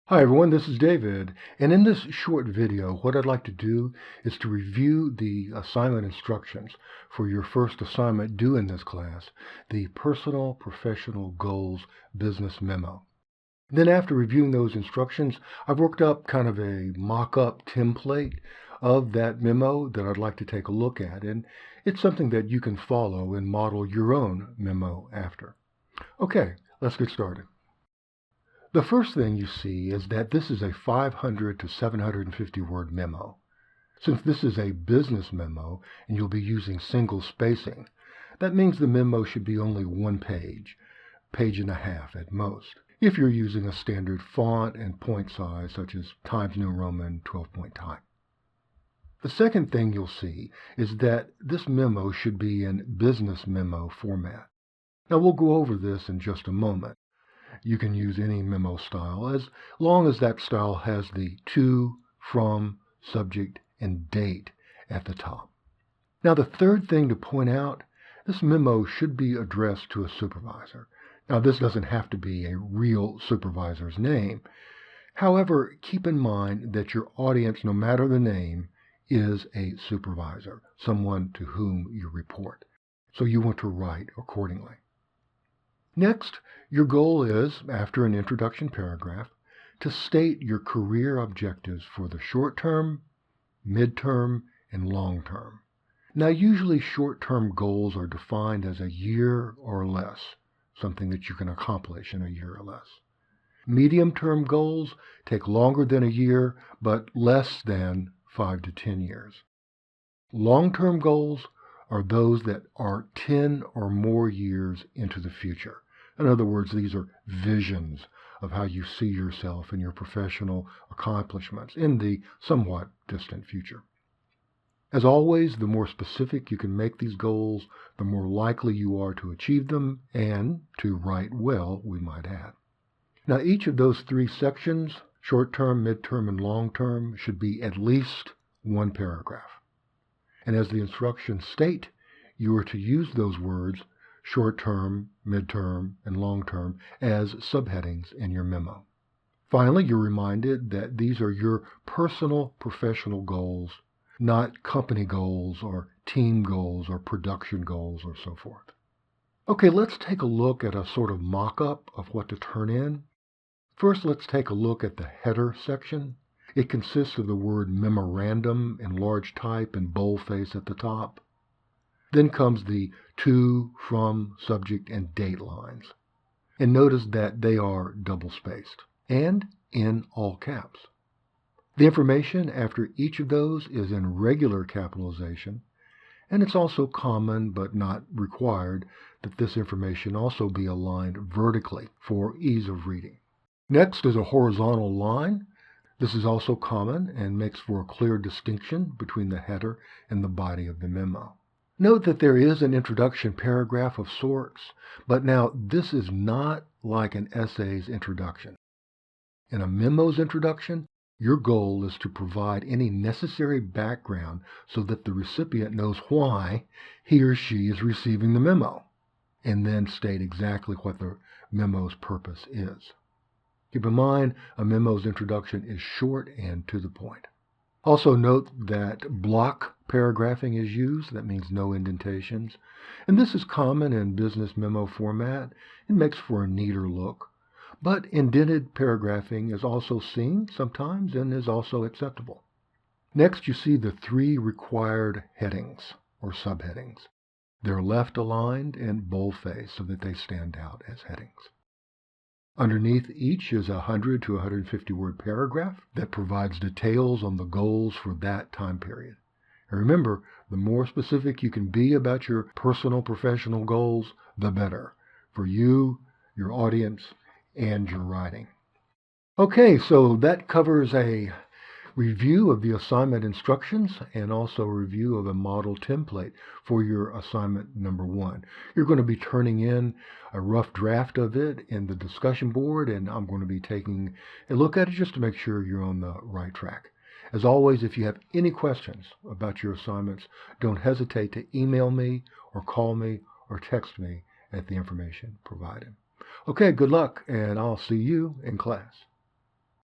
Hi everyone, this is David, and in this short video what I'd like to do is to review the assignment instructions for your first assignment due in this class, the Personal Professional Goals Business Memo. Then after reviewing those instructions, I've worked up kind of a mock-up template of that memo that I'd like to take a look at, and it's something that you can follow and model your own memo after. Okay, let's get started. The first thing you see is that this is a 500 to 750 word memo. Since this is a business memo and you'll be using single spacing, that means the memo should be only one page, page and a half at most, if you're using a standard font and point size such as Times New Roman 12-point type. The second thing you'll see is that this memo should be in business memo format. Now we'll go over this in just a moment. You can use any memo style as long as that style has the to, from, subject, and date at the top. Now the third thing to point out, this memo should be addressed to a supervisor. Now this doesn't have to be a real supervisor's name. However, keep in mind that your audience, no matter the name, is a supervisor, someone to whom you report. So you want to write accordingly. Next, your goal is, after an introduction paragraph, to state your career objectives for the short term, mid-term, and long term. Now, usually short-term goals are defined as a year or less, something that you can accomplish in a year or less. Medium-term goals take longer than a year, but less than 5 to 10 years. Long-term goals are those that are 10 or more years into the future. In other words, these are visions of how you see yourself and your professional accomplishments in the somewhat distant future. As always, the more specific you can make these goals, the more likely you are to achieve them and to write well, we might add. Now, each of those three sections, short-term, mid-term, and long-term, should be at least one paragraph. And as the instructions state, you are to use those words short-term, mid-term, and long-term as subheadings in your memo. Finally, you're reminded that these are your personal professional goals, not company goals or team goals or production goals or so forth. Okay, let's take a look at a sort of mock-up of what to turn in. First, let's take a look at the header section. It consists of the word memorandum in large type and boldface at the top. Then comes the to, from, subject, and date lines. And notice that they are double-spaced and in all caps. The information after each of those is in regular capitalization, and it's also common but not required that this information also be aligned vertically for ease of reading. Next is a horizontal line. This is also common and makes for a clear distinction between the header and the body of the memo. Note that there is an introduction paragraph of sorts, but now this is not like an essay's introduction. In a memo's introduction, your goal is to provide any necessary background so that the recipient knows why he or she is receiving the memo, and then state exactly what the memo's purpose is. Keep in mind, a memo's introduction is short and to the point. Also note that block paragraphing is used. That means no indentations. And this is common in business memo format. It makes for a neater look. But indented paragraphing is also seen sometimes and is also acceptable. Next, you see the three required headings or subheadings. They're left aligned and boldface so that they stand out as headings. Underneath each is a 100 to 150 word paragraph that provides details on the goals for that time period. And remember, the more specific you can be about your personal professional goals, the better for you, your audience, and your writing. Okay, so that covers a review of the assignment instructions and also a review of a model template for your assignment number 1. You're going to be turning in a rough draft of it in the discussion board, and I'm going to be taking a look at it just to make sure you're on the right track. As always, if you have any questions about your assignments, don't hesitate to email me or call me or text me at the information provided. Okay, good luck, and I'll see you in class.